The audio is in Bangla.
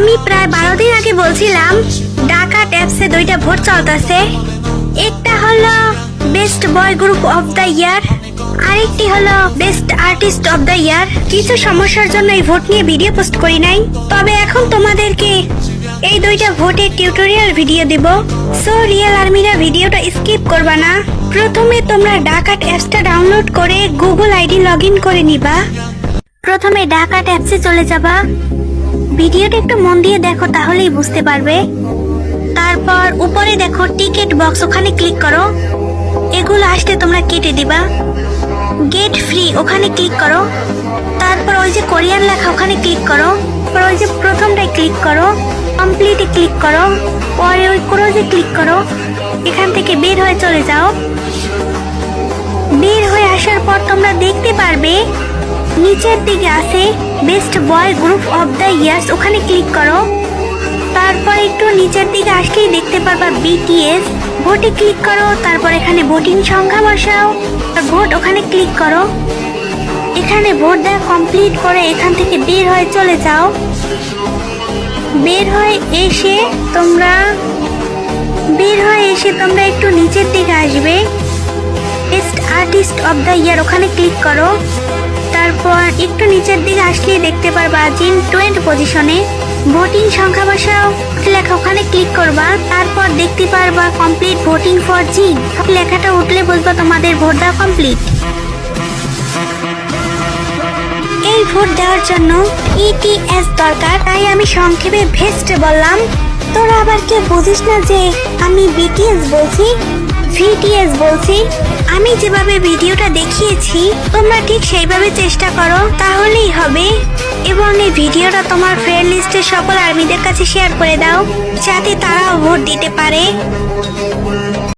আমি প্রায় 12 দিন আগে বলছিলাম ডাকাত অ্যাপসে দুইটা ভোট চলতেছে। একটা হলো best boy group of the year, আরেকটি হলো best artist of the year. কিছু সমস্যার জন্য এই ভোট নিয়ে ভিডিও পোস্ট করি নাই, তবে এখন তোমাদেরকে এই দুইটা ভোটের টিউটোরিয়াল ভিডিও দিব। সো রিয়েল আর্মিরা ভিডিওটা স্কিপ করবা না। প্রথমে তোমরা ডাকাত অ্যাপসটা ডাউনলোড করে গুগল আইডি লগ ইন করে নিবা। প্রথমে ডাকাত অ্যাপসে চলে যাবা। ভিডিওটা একটু মন দিয়ে দেখো, তাহলেই বুঝতে পারবে। তারপর উপরে দেখো টিকেট বক্স, ওখানে ক্লিক করো। এগুলো আসতে তোমরা কেটে দিবা। গেট ফ্রি ওখানে ক্লিক করো। তারপর ওই যে কোরিয়ান লেখা ওখানে ক্লিক করো। তারপর ওই যে প্রথমটায় ক্লিক করো, কমপ্লিটে ক্লিক করো। পরে ওই ক্রোজে ক্লিক করো। এখান থেকে বের হয়ে চলে যাও। বের হয়ে আসার পর তোমরা দেখতে পারবে নিচের দিকে আছে best boy group of the years, ওখানে ক্লিক করো। তারপর একটু নিচের দিকে আসলেই দেখতে পারবা বিটিএস, ভোটে ক্লিক করো। তারপর এখানে ভোটিং সংখ্যা বসাও, ভোট ওখানে ক্লিক করো। এখানে ভোট দেওয়া কমপ্লিট করে এখান থেকে বের হয়ে চলে যাও। বের হয়ে এসে তোমরা একটু নিচের দিকে আসবে, best artist of the year ওখানে ক্লিক করো। তারপর একটু নিচের দিকে আসলেই দেখতে পারবা জিন 20 পজিশনে, ভোটিং সংখ্যা বসাও লেখা ওখানে ক্লিক করবা। তারপর দেখতে পারবা কমপ্লিট ভোটিং ফর জিন লেখাটা উঠলে বুঝবা তোমাদের ভোট দেওয়া কমপ্লিট। এই ভোট দেওয়ার জন্য ইটিএস দরকার, তাই আমি সংক্ষেপে ভেস্ট বললাম। তোরা আবার কেউ বুঝিস না যে আমি বিটিএস বলছি, ভিটিএস বলছি। আমি যেভাবে ভিডিওটা দেখিয়েছি তোমরা ঠিক সেইভাবে চেষ্টা করো, তাহলেই হবে। এবং এই ভিডিওটা তোমার ফ্রেন্ড লিস্টের সকল আর্মিদের কাছে শেয়ার করে দাও, যাতে তারাও ভোট দিতে পারে।